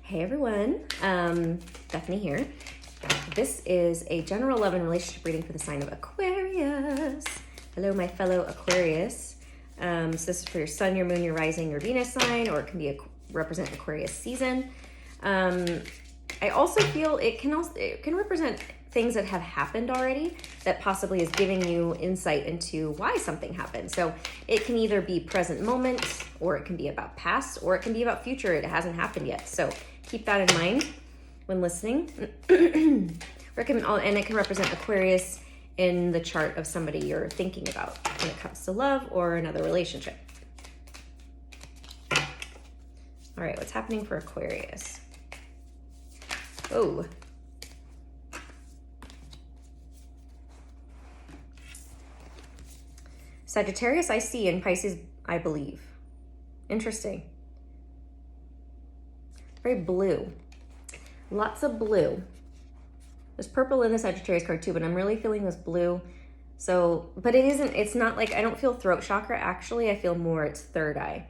Hey everyone, Bethany here. This is a general love and relationship reading for the sign of Aquarius. Hello, my fellow Aquarius. So this is for your sun, your moon, your rising, your Venus sign, or it can be represent Aquarius season. I also feel it can represent things that have happened already that possibly is giving you insight into why something happened. So it can either be present moment, or it can be about past, or it can be about future. It hasn't happened yet. So keep that in mind when listening. And it can represent Aquarius in the chart of somebody you're thinking about when it comes to love or another relationship. All right, what's happening for Aquarius? Oh. Sagittarius I see, and Pisces I believe. Interesting. Very blue. Lots of blue. There's purple in the Sagittarius card too, but I'm really feeling this blue. So, but it's not like, I don't feel throat chakra. Actually, I feel more it's third eye.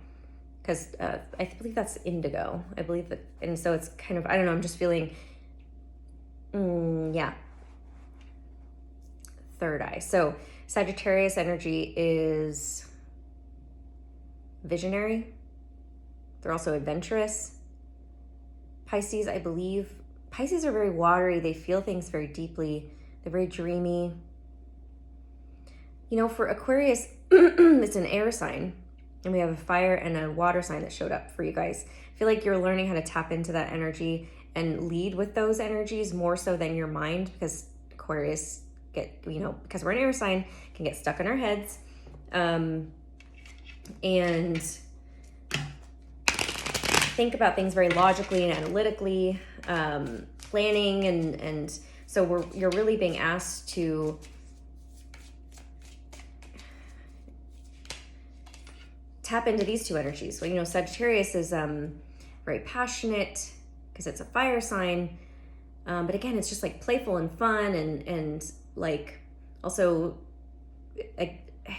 Because I believe that's indigo. I believe that, and so it's kind of, I don't know, I'm just feeling, yeah. Third eye. So Sagittarius energy is visionary. They're also adventurous. Pisces, I believe, Pisces are very watery. They feel things very deeply. They're very dreamy. You know, for Aquarius, it's an air sign. And we have a fire and a water sign that showed up for you guys. I feel like you're learning how to tap into that energy and lead with those energies more so than your mind, because Aquarius because we're an air sign, can get stuck in our heads. And think about things very logically and analytically, planning. And so you're really being asked to tap into these two energies. So, Sagittarius is very passionate because it's a fire sign. But again, it's just like playful and fun and like also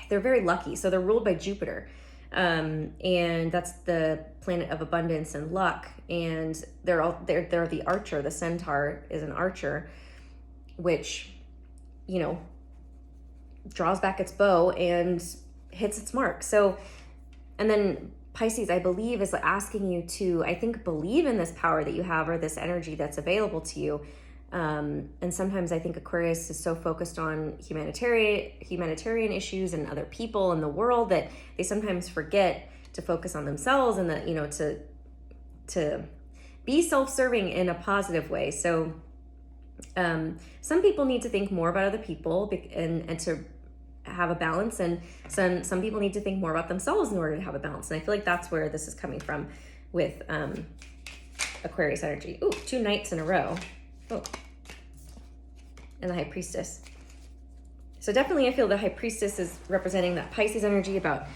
they're very lucky. So they're ruled by Jupiter. And that's the planet of abundance and luck. And they're the archer. The centaur is an archer, which, draws back its bow and hits its mark. So, and then Pisces, I believe, is asking you to, I think, believe in this power that you have or this energy that's available to you. And sometimes I think Aquarius is so focused on humanitarian issues and other people in the world that they sometimes forget to focus on themselves and that, to be self-serving in a positive way. So some people need to think more about other people and to have a balance, and some people need to think more about themselves in order to have a balance. And I feel like that's where this is coming from with Aquarius energy. Ooh, 2 nights in a row. Oh, and the High Priestess. So definitely I feel the High Priestess is representing that Pisces energy about,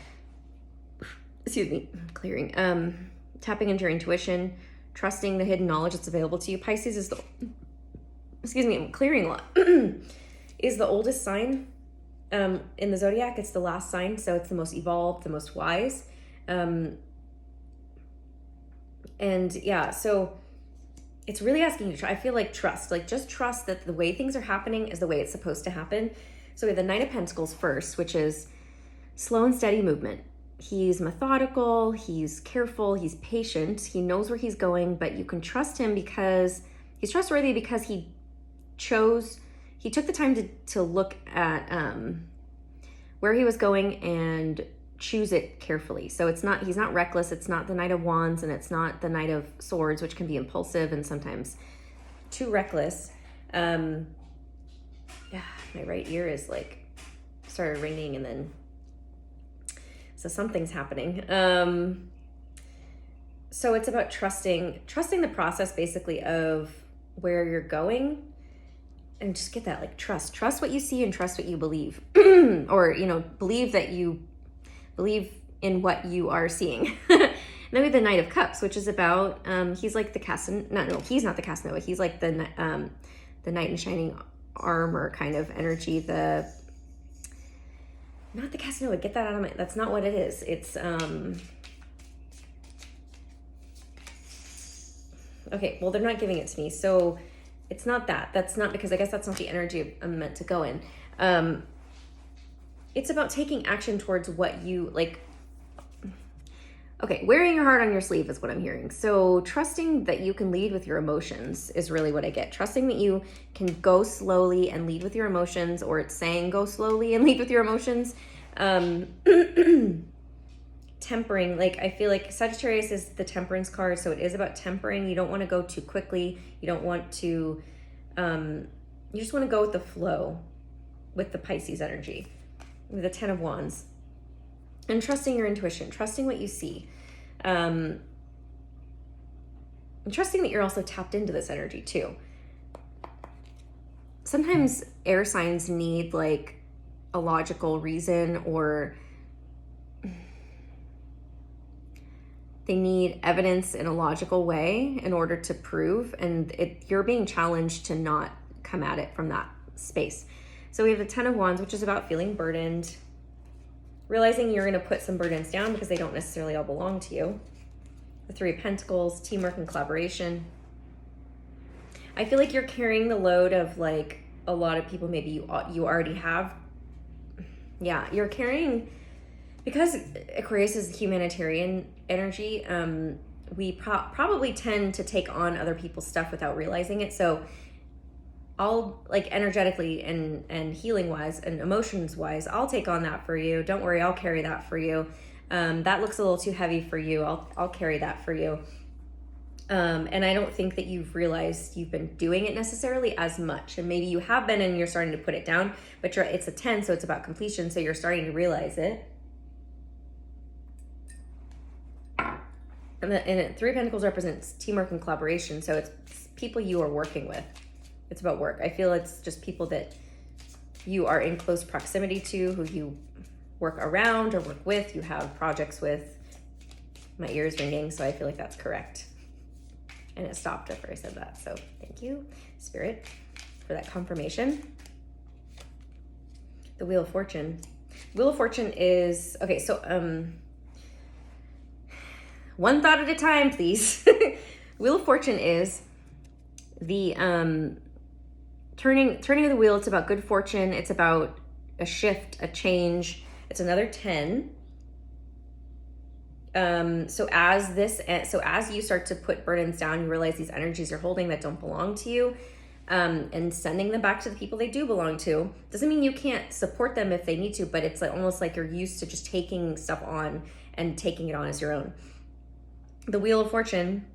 clearing, tapping into your intuition, trusting the hidden knowledge that's available to you. Pisces is clearing a lot, is the oldest sign in the zodiac. It's the last sign, so it's the most evolved, the most wise. And yeah, so it's really asking you to, I feel like just trust that the way things are happening is the way it's supposed to happen. So we have the Knight of Pentacles first, which is slow and steady movement. He's methodical, he's careful, he's patient, he knows where he's going, but you can trust him because he's trustworthy, because he took the time to look at where he was going and choose it carefully. So he's not reckless. It's not the Knight of Wands, and it's not the Knight of Swords, which can be impulsive and sometimes too reckless. My right ear is started ringing, and then so something's happening. So it's about trusting the process, basically, of where you're going, and just get that trust what you see and trust what you believe, or believe that you believe in what you are seeing. Then we have the Knight of Cups, which is about he's like the he's not the Casanova. He's like the knight in shining armor kind of energy. Not the Casanova. Get that out of my. That's not what it is. It's okay, well, they're not giving it to me. So it's not that. That's not, because I guess that's not the energy I'm meant to go in. It's about taking action towards what you like. Okay, wearing your heart on your sleeve is what I'm hearing. So trusting that you can lead with your emotions is really what I get. Trusting that you can go slowly and lead with your emotions, or it's saying go slowly and lead with your emotions. Tempering, like I feel like Sagittarius is the temperance card, so it is about tempering. You don't want to go too quickly. You don't want to, you just want to go with the flow with the Pisces energy, with the 10 of Wands. And trusting your intuition, trusting what you see. And trusting that you're also tapped into this energy too. Sometimes air signs need like a logical reason, or they need evidence in a logical way in order to prove, and you're being challenged to not come at it from that space. So we have the 10 of Wands, which is about feeling burdened, realizing you're going to put some burdens down because they don't necessarily all belong to you. The 3 of Pentacles, teamwork and collaboration. I feel like you're carrying the load of like a lot of people maybe you already have. Yeah, you're carrying, because Aquarius is humanitarian energy, we probably tend to take on other people's stuff without realizing it. So I'll, like, energetically and healing wise and emotions wise, I'll take on that for you. Don't worry, I'll carry that for you. That looks a little too heavy for you. I'll carry that for you. And I don't think that you've realized you've been doing it necessarily as much. And maybe you have been and you're starting to put it down, but it's a 10, so it's about completion. So you're starting to realize it. And 3 of Pentacles represents teamwork and collaboration. So it's people you are working with. It's about work. I feel it's just people that you are in close proximity to, who you work around or work with, you have projects with. My ear is ringing, so I feel like that's correct. And it stopped after I said that. So thank you, Spirit, for that confirmation. The Wheel of Fortune. Wheel of Fortune is, okay, so one thought at a time, please. Wheel of Fortune is the turning of the wheel. It's about good fortune. It's about a shift, a change. It's another 10. So as you start to put burdens down, you realize these energies you're holding that don't belong to you, and sending them back to the people they do belong to. Doesn't mean you can't support them if they need to, but it's like almost like you're used to just taking stuff on and taking it on as your own. The Wheel of Fortune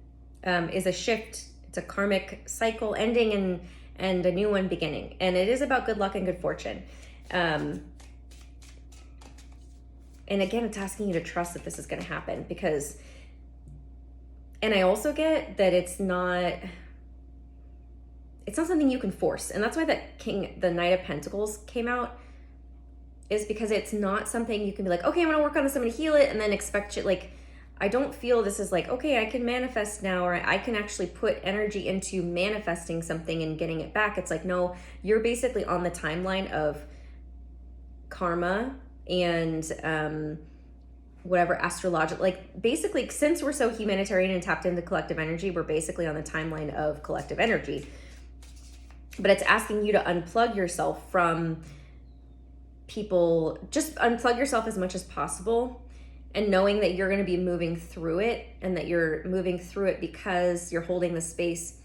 is a shift. It's a karmic cycle ending and a new one beginning. And it is about good luck and good fortune. And again, it's asking you to trust that this is going to happen, because, and I also get that it's not something you can force. And that's why the Knight of Pentacles came out, is because it's not something you can be like, okay, I'm going to work on this, I'm going to heal it, and then expect it. Like, I don't feel this is like, okay, I can manifest now, or I can actually put energy into manifesting something and getting it back. It's like, no, you're basically on the timeline of karma and whatever astrological, like basically, since we're so humanitarian and tapped into collective energy, we're basically on the timeline of collective energy. But it's asking you to unplug yourself from people, just unplug yourself as much as possible, and knowing that you're going to be moving through it, and that you're moving through it because you're holding the space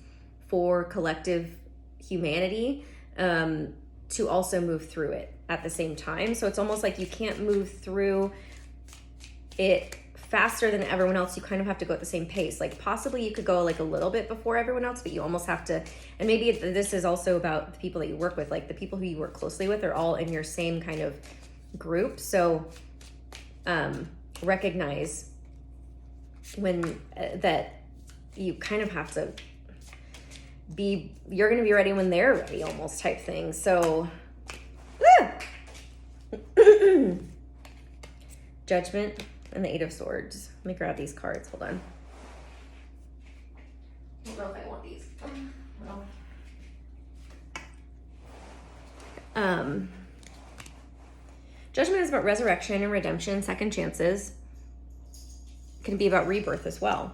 for collective humanity, to also move through it at the same time. So it's almost like you can't move through it faster than everyone else. You kind of have to go at the same pace. Like possibly you could go like a little bit before everyone else, but you almost have to, and maybe this is also about the people that you work with, like the people who you work closely with are all in your same kind of group. So recognize when that you kind of have to you're going to be ready when they're ready, almost, type thing. So Judgment and the 8 of Swords. Let me grab these cards. Hold on. I don't know if I want these. Judgment is about resurrection and redemption, second chances. It can be about rebirth as well.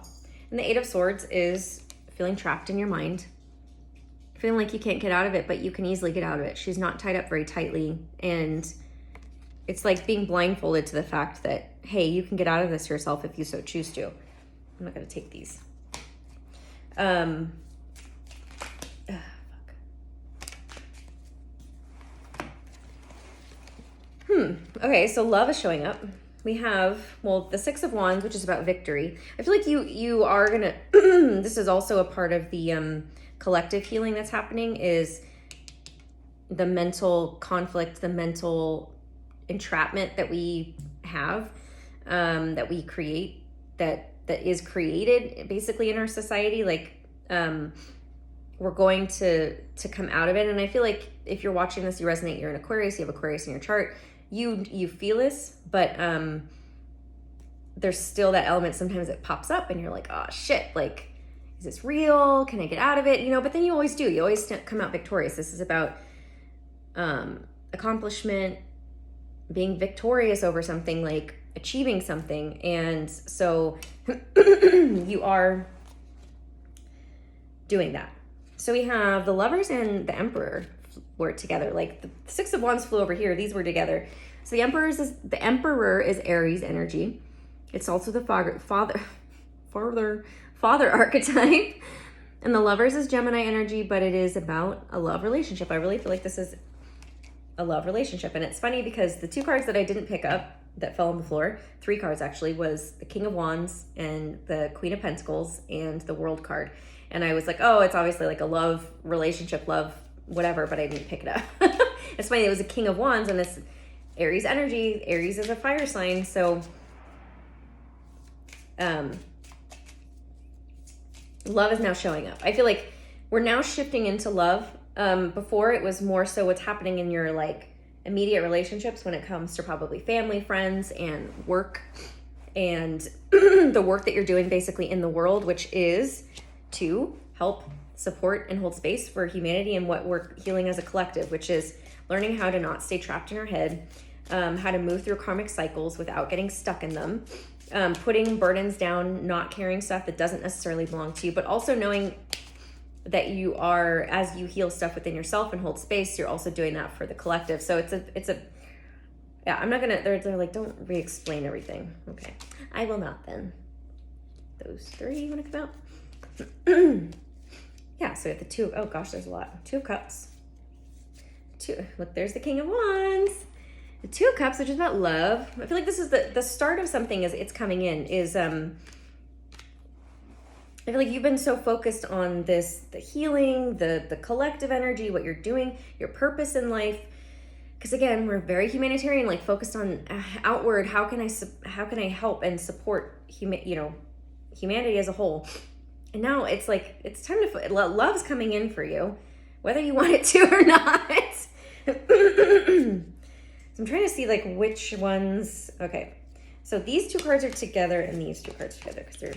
And the 8 of Swords is feeling trapped in your mind, feeling like you can't get out of it, but you can easily get out of it. She's not tied up very tightly. And it's like being blindfolded to the fact that, hey, you can get out of this yourself if you so choose to. I'm not going to take these. Okay, so love is showing up. We have, well, the Six of Wands, which is about victory. I feel like you are going to, this is also a part of the collective healing that's happening, is the mental conflict, the mental entrapment that we have, that we create, that is created basically in our society. Like, we're going to come out of it. And I feel like if you're watching this, you resonate, you're an Aquarius, you have Aquarius in your chart, you feel this, but there's still that element. Sometimes it pops up and you're like, oh shit, like, is this real? Can I get out of it? You know, but then you always do. You always come out victorious. This is about accomplishment, being victorious over something, like achieving something. And so you are doing that. So we have the Lovers and the Emperor were together. Like the Six of Wands flew over here. These were together. So the Emperor is Aries energy. It's also the father archetype. And the Lovers is Gemini energy, but it is about a love relationship. I really feel like this is a love relationship. And it's funny because the two cards that I didn't pick up that fell on the floor, 3 cards actually, was the King of Wands and the Queen of Pentacles and the World card. And I was like, oh, it's obviously like a love relationship, love, whatever, but I didn't pick it up. It's funny, it was a King of Wands and it's Aries energy. Aries is a fire sign. So love is now showing up. I feel like we're now shifting into love. Before it was more so what's happening in your like immediate relationships when it comes to probably family, friends, and work, and the work that you're doing basically in the world, which is to help support and hold space for humanity and what we're healing as a collective, which is learning how to not stay trapped in our head, how to move through karmic cycles without getting stuck in them, putting burdens down, not carrying stuff that doesn't necessarily belong to you, but also knowing that you are, as you heal stuff within yourself and hold space, you're also doing that for the collective. So it's a yeah, I'm not gonna, they're like, don't re-explain everything. Okay, I will not then. Those 3 you wanna come out? Yeah, so we have the 2, oh gosh, there's a lot. 2 of Cups. Look, there's the King of Wands. The 2 of Cups, which is about love. I feel like this is the start of something as it's coming in, is I feel like you've been so focused on this, the healing, the collective energy, what you're doing, your purpose in life. Because again, we're very humanitarian, like focused on outward. How can I help and support humanity as a whole? And now it's like, it's time to, love's coming in for you, whether you want it to or not. So I'm trying to see like which ones, okay. So these 2 cards are together and these 2 cards are together because they're,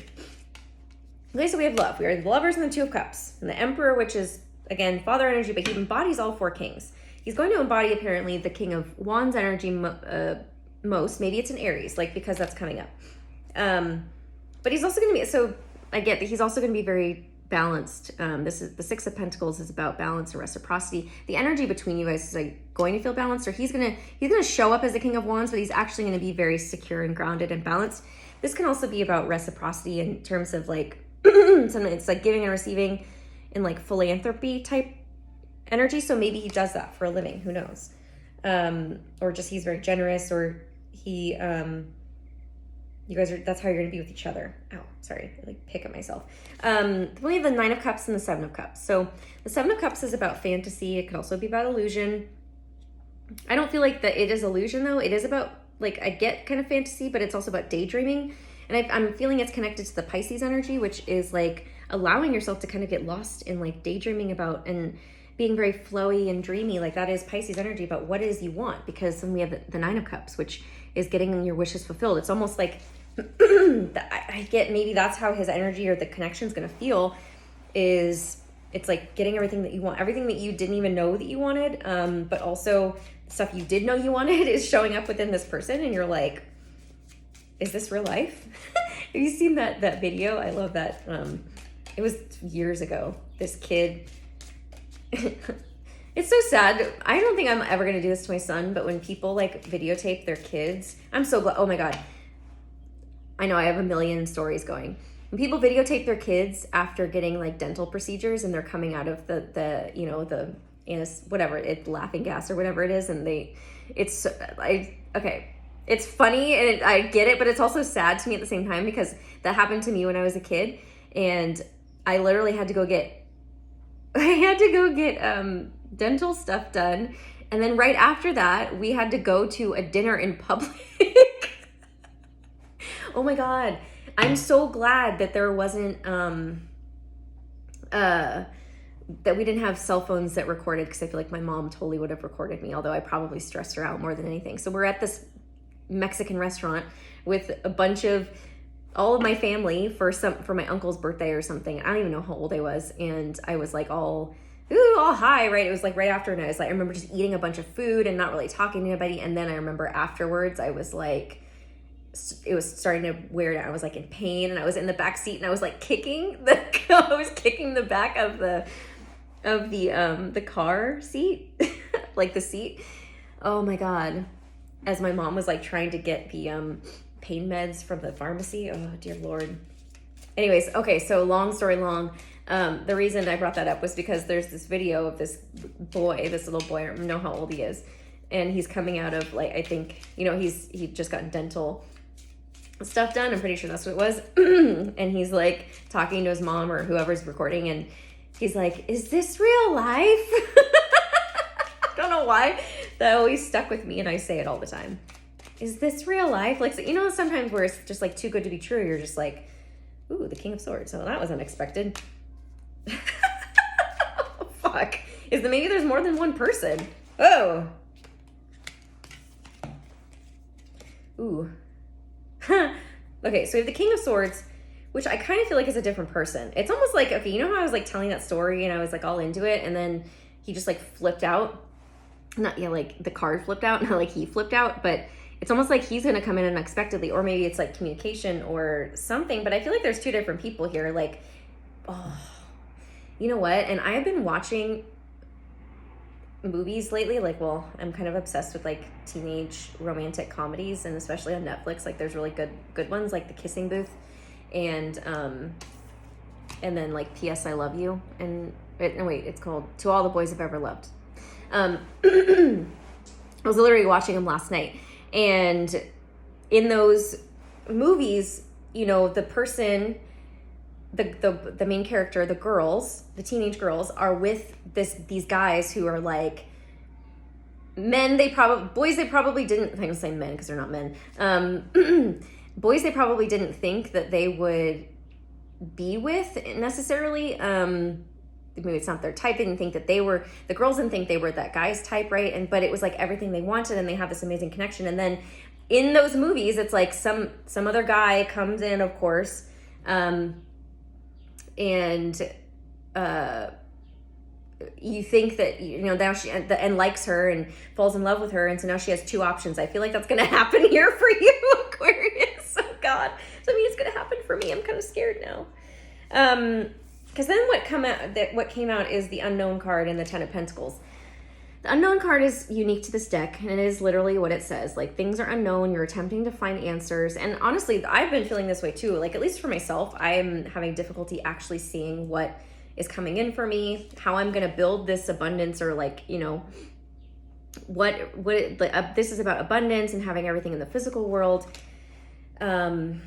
okay, so we have love. We are the Lovers and the 2 of Cups. And the Emperor, which is, again, father energy, but he embodies all 4 kings. He's going to embody, apparently, the King of Wands energy most. Maybe it's an Aries, like, because that's coming up. But he's also going to be, so I get that he's also going to be very balanced. This is the 6 of Pentacles is about balance and reciprocity. The energy between you guys is like going to feel balanced, or he's gonna show up as the King of Wands, but he's actually going to be very secure and grounded and balanced. This can also be about reciprocity in terms of like, it's like giving and receiving in like philanthropy type energy. So maybe he does that for a living, who knows? Or just he's very generous, or he, you guys are, that's how you're gonna be with each other. Ow, sorry, I like pick at myself. We have the 9 of Cups and the 7 of Cups. So the 7 of Cups is about fantasy. It could also be about illusion. I don't feel like that it is illusion though. It is about, like, I get kind of fantasy, but it's also about daydreaming. And I'm feeling it's connected to the Pisces energy, which is like allowing yourself to kind of get lost in like daydreaming about and being very flowy and dreamy. Like that is Pisces energy about what it is you want, because then we have the 9 of Cups, which is getting your wishes fulfilled. It's almost like, I get maybe that's how his energy or the connection is going to feel, is it's like getting everything that you want, everything that you didn't even know that you wanted, but also stuff you did know you wanted is showing up within this person, and you're like, is this real life? Have you seen that video? I love that it was years ago. This kid, it's so sad. I don't think I'm ever going to do this to my son, but when people like videotape their kids, I'm so glad. Oh my God. I know I have a million stories going. When people videotape their kids after getting like dental procedures and they're coming out of the laughing gas or whatever it is. And it's funny and I get it, but it's also sad to me at the same time because that happened to me when I was a kid and I literally had to go get dental stuff done. And then right after that, we had to go to a dinner in public. Oh my God. I'm so glad that there wasn't, that we didn't have cell phones that recorded because I feel like my mom totally would have recorded me, although I probably stressed her out more than anything. So we're at this Mexican restaurant with a bunch of all of my family for my uncle's birthday or something. I don't even know how old I was. And I was like all high, right? It was like right after, and I was like, I remember just eating a bunch of food and not really talking to anybody. And then I remember afterwards, I was like, it was starting to wear down. I was like in pain and I was in the back seat and I was like kicking the back of the car seat, like the seat. Oh my God. As my mom was like trying to get the pain meds from the pharmacy. Oh dear Lord. Anyways, okay. So long story long. The reason I brought that up was because there's this video of this little boy, I don't know how old he is. And he's coming out of like, I think, he just gotten dental stuff done. I'm pretty sure that's what it was. And he's like talking to his mom or whoever's recording. And he's like, is this real life? I don't know why that always stuck with me. And I say it all the time. Is this real life? Like, so, sometimes where it's just like too good to be true. You're just like, ooh, the King of Swords. So that was unexpected. Fuck. Maybe there's more than one person. Oh. Ooh. Okay, so we have the King of Swords, which I kind of feel like is a different person. It's almost like, okay, you know how I was like telling that story and I was like all into it and then he just like flipped out? Like the card flipped out, not like he flipped out, but it's almost like he's going to come in unexpectedly, or maybe it's like communication or something, but I feel like there's two different people here. Like, oh, you know what? And I have been watching movies lately, I'm kind of obsessed with like teenage romantic comedies, and especially on Netflix, like there's really good ones like The Kissing Booth and then like P.S. I Love You, it's called To All the Boys I've Ever Loved. I was literally watching them last night, and in those movies, the person, the main character, the girls, the teenage girls are with these guys who are like men. Boys they probably didn't, I'm going to say men because they're not men. Boys they probably didn't think that they would be with necessarily. Maybe it's not their type. They didn't think that the girls didn't think they were that guy's type, right? But it was like everything they wanted, and they have this amazing connection. And then in those movies, it's like some other guy comes in, of course, and you think that now she and likes her and falls in love with her, and so now she has two options. I feel like that's gonna happen here for you, Aquarius. Oh God, so I mean it's gonna happen for me. I'm kind of scared now, because then what came out is the Unknown card and the Ten of Pentacles. The Unknown card is unique to this deck, and it is literally what it says. Like, things are unknown, you're attempting to find answers. And honestly, I've been feeling this way too. Like, at least for myself, I am having difficulty actually seeing what is coming in for me, how I'm going to build this abundance, or like, this is about abundance and having everything in the physical world. I want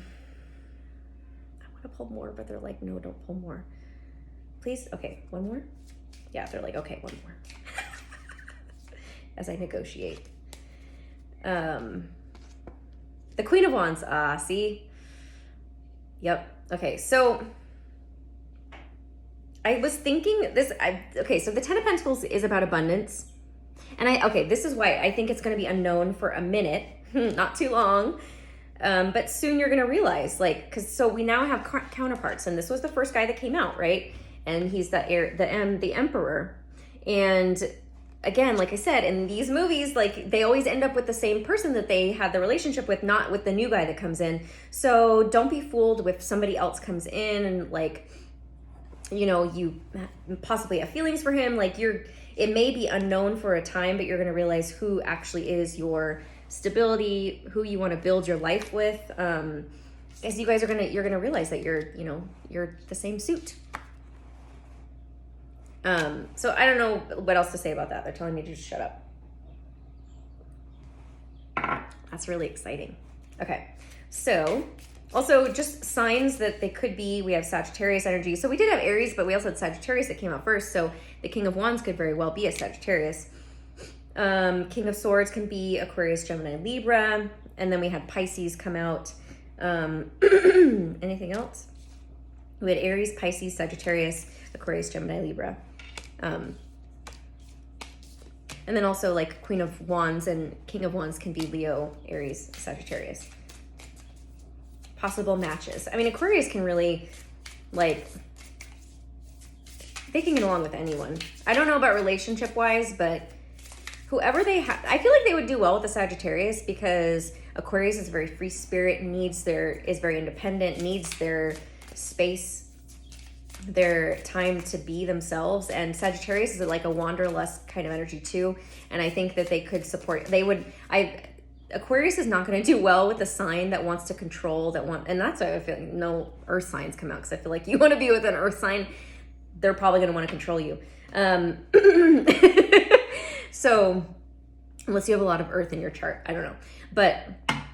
to pull more, but they're like, no, don't pull more. Please. Okay. One more. Yeah. They're like, okay, one more. As I negotiate. The Queen of Wands. See? Yep. Okay, so I was thinking this. So the Ten of Pentacles is about abundance. And this is why I think it's going to be unknown for a minute, not too long. But soon you're going to realize, so we now have counterparts. And this was the first guy that came out, right? And he's the Emperor. And again, like I said, in these movies, they always end up with the same person that they had the relationship with, not with the new guy that comes in. So don't be fooled if somebody else comes in and you know, you possibly have feelings for him. Like it may be unknown for a time, but you're going to realize who actually is your stability, who you want to build your life with. As you guys you're going to realize that you're the same suit. So I don't know what else to say about that. They're telling me to just shut up. That's really exciting. Okay. So also just signs that they could be, we have Sagittarius energy. So we did have Aries, but we also had Sagittarius that came out first. So the King of Wands could very well be a Sagittarius. King of Swords can be Aquarius, Gemini, Libra. And then we had Pisces come out. Anything else? We had Aries, Pisces, Sagittarius, Aquarius, Gemini, Libra. And then also like Queen of Wands and King of Wands can be Leo, Aries, Sagittarius. Possible matches. I mean, Aquarius can really, like, they can get along with anyone. I don't know about relationship-wise, but whoever they have, I feel like they would do well with the Sagittarius because Aquarius is a very free spirit, is very independent, needs their space, their time to be themselves. And Sagittarius is like a wanderlust kind of energy too. And I think that they could support, Aquarius is not going to do well with a sign that wants to control, and that's why I feel like no earth signs come out, because I feel like you want to be with an earth sign, they're probably going to want to control you. So unless you have a lot of earth in your chart, I don't know. But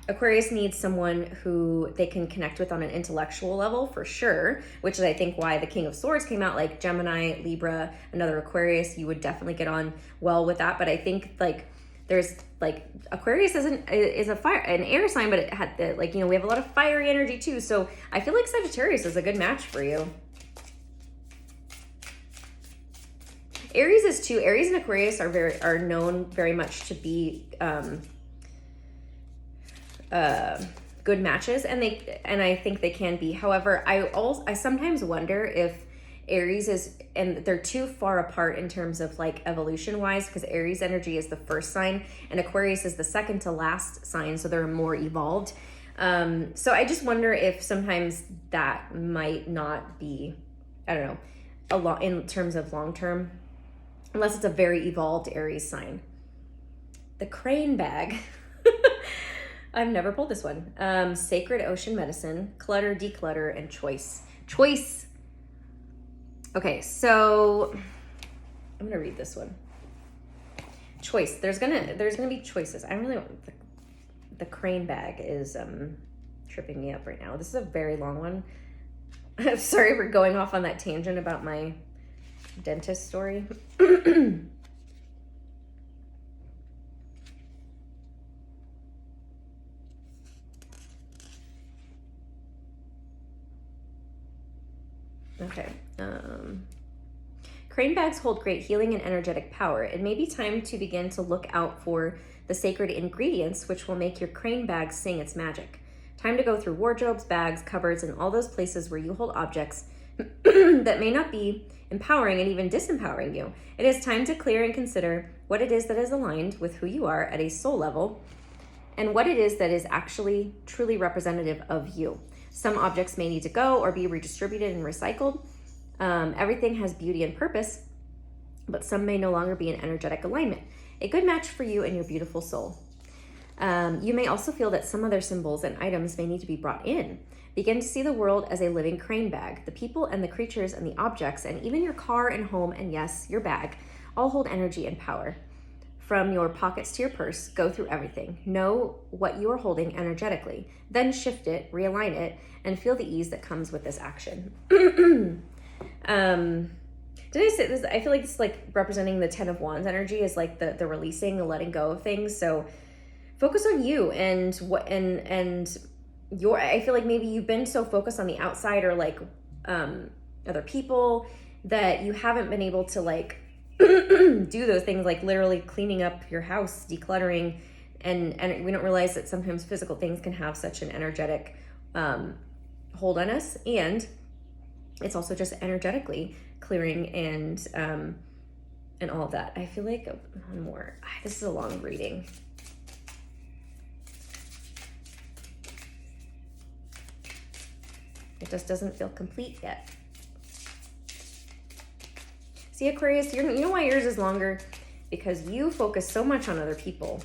Aquarius needs someone who they can connect with on an intellectual level for sure, which is I think why the King of Swords came out, like Gemini, Libra, another Aquarius, you would definitely get on well with that. But I think like there's like Aquarius is an air sign, but it had the, like, you know, we have a lot of fiery energy too. So I feel like Sagittarius is a good match for you. Aries is too. Aries and Aquarius are known very much to be good matches, and I think they can be. However, I sometimes wonder if Aries is, and they're too far apart in terms of like evolution wise, because Aries energy is the first sign and Aquarius is the second to last sign, so they're more evolved. So I just wonder if sometimes that might not be, I don't know, a lot in terms of long term, unless it's a very evolved Aries sign. The crane bag. I've never pulled this one. Sacred ocean medicine, clutter, declutter, and choice. Choice. Okay, so I'm gonna read this one. Choice. There's gonna be choices. I don't really want the crane bag is tripping me up right now. This is a very long one. I'm sorry for going off on that tangent about my dentist story. Okay. Crane bags hold great healing and energetic power. It may be time to begin to look out for the sacred ingredients which will make your crane bag sing its magic. Time to go through wardrobes, bags, cupboards, and all those places where you hold objects that may not be empowering and even disempowering you. It is time to clear and consider what it is that is aligned with who you are at a soul level and what it is that is actually truly representative of you. Some objects may need to go or be redistributed and recycled. Everything has beauty and purpose, but some may no longer be in energetic alignment. A good match for you and your beautiful soul. You may also feel that some other symbols and items may need to be brought in. Begin to see the world as a living crane bag. The people and the creatures and the objects and even your car and home and yes, your bag all hold energy and power. From your pockets to your purse, go through everything. Know what you are holding energetically. Then shift it, realign it, and feel the ease that comes with this action. Did I say this? I feel like it's like representing the 10 of Wands energy is like the releasing, the letting go of things. So focus on you and I feel like maybe you've been so focused on the outside or like other people that you haven't been able to like do those things, like literally cleaning up your house, decluttering, and we don't realize that sometimes physical things can have such an energetic hold on us, and it's also just energetically clearing and all of that. I feel like one more. This is a long reading. It just doesn't feel complete yet. See, Aquarius, you know why yours is longer? Because you focus so much on other people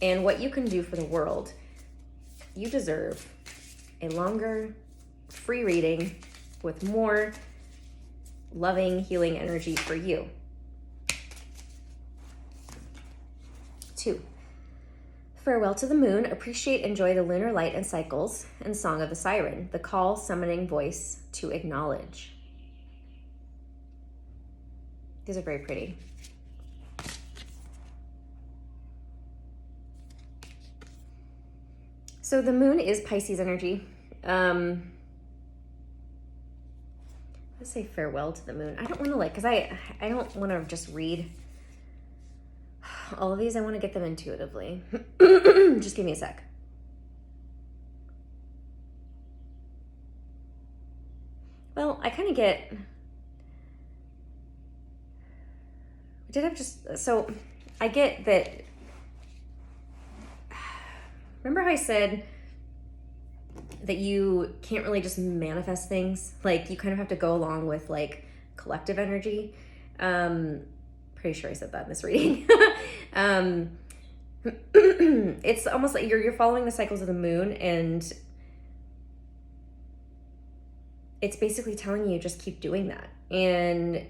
and what you can do for the world. You deserve a longer, free reading with more loving, healing energy for you. 2. Farewell to the moon. Appreciate, enjoy the lunar light and cycles and song of the siren, the call, summoning voice to acknowledge. These are very pretty. So the moon is Pisces energy. Let's say farewell to the moon. I don't want to because I don't want to just read all of these. I want to get them intuitively. Just give me a sec. Well, I kind of get, so I get that, remember how I said that you can't really just manifest things? Like, you kind of have to go along with like collective energy. Pretty sure I said that in this reading. It's almost like you're following the cycles of the moon, and it's basically telling you just keep doing that and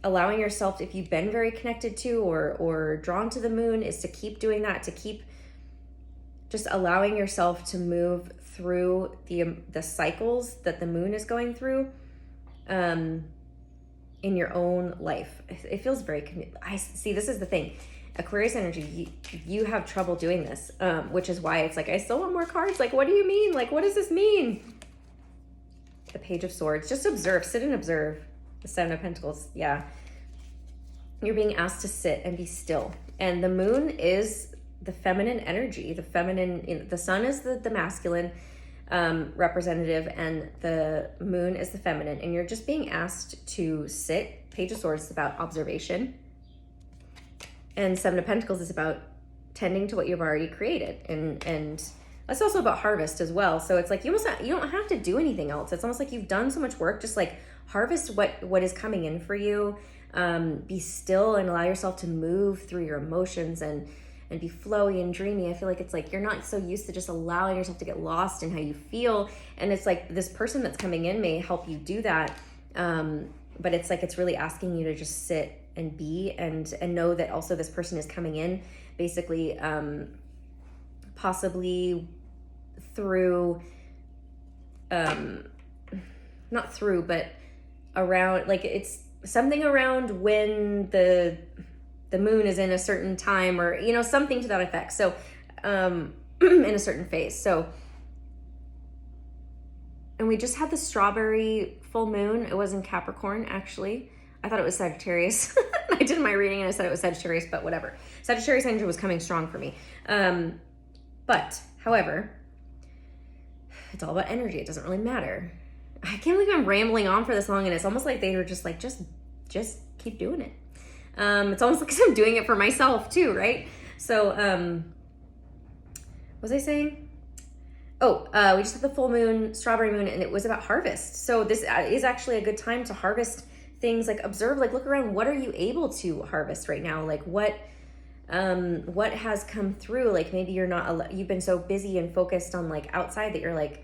allowing yourself, if you've been very connected to or drawn to the moon, is to keep doing that, to keep just allowing yourself to move through the cycles that the moon is going through in your own life. It feels very, I see, this is the thing. Aquarius energy, you have trouble doing this, which is why it's like, I still want more cards. Like, what do you mean? Like, what does this mean? The Page of Swords. Just observe, sit and observe. The Seven of Pentacles. Yeah. You're being asked to sit and be still. And the moon is the feminine energy. The feminine, the sun is the masculine representative, and the moon is the feminine. And you're just being asked to sit. Page of Swords is about observation. And Seven of Pentacles is about tending to what you've already created. And that's also about harvest as well. So it's like you don't have to do anything else. It's almost like you've done so much work. Just like harvest what is coming in for you. Be still and allow yourself to move through your emotions and be flowy and dreamy. I feel like it's like you're not so used to just allowing yourself to get lost in how you feel. And it's like this person that's coming in may help you do that. But it's like it's really asking you to just sit and be and know that also this person is coming in basically possibly through not through, but around, like it's something around when the moon is in a certain time, or something to that effect. So in a certain phase. So, and we just had the strawberry full moon. It was in Capricorn, actually. I thought it was Sagittarius. I did my reading and I said it was Sagittarius, but whatever. Sagittarius energy was coming strong for me. But, however, it's all about energy. It doesn't really matter. I can't believe I'm rambling on for this long, and it's almost like they were just like, just keep doing it. It's almost like I'm doing it for myself too, right? So, what was I saying? Oh, we just had the full moon, strawberry moon, and it was about harvest. So this is actually a good time to harvest things, like observe, like look around. What are you able to harvest right now? Like what has come through? Like maybe you've been so busy and focused on like outside that you're like,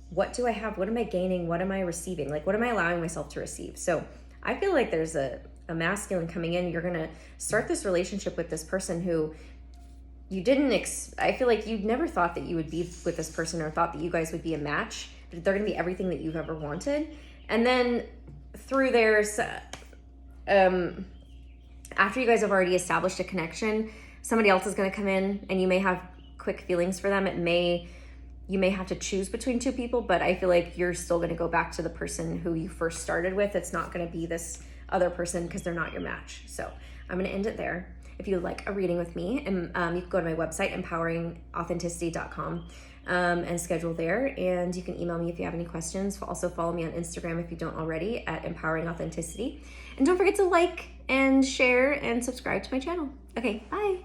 what do I have? What am I gaining? What am I receiving? Like, what am I allowing myself to receive? So I feel like there's a masculine coming in. You're going to start this relationship with this person who you didn't, I feel like you never thought that you would be with this person or thought that you guys would be a match. They're going to be everything that you've ever wanted. And then through there's, after you guys have already established a connection, somebody else is going to come in and you may have quick feelings for them. You may have to choose between two people, but I feel like you're still going to go back to the person who you first started with. It's not going to be this other person because they're not your match. So I'm going to end it there. If you would like a reading with me, and you can go to my website, empoweringauthenticity.com, and schedule there. And you can email me if you have any questions. Also follow me on Instagram if you don't already at Empowering Authenticity. And don't forget to like and share and subscribe to my channel. Okay, bye.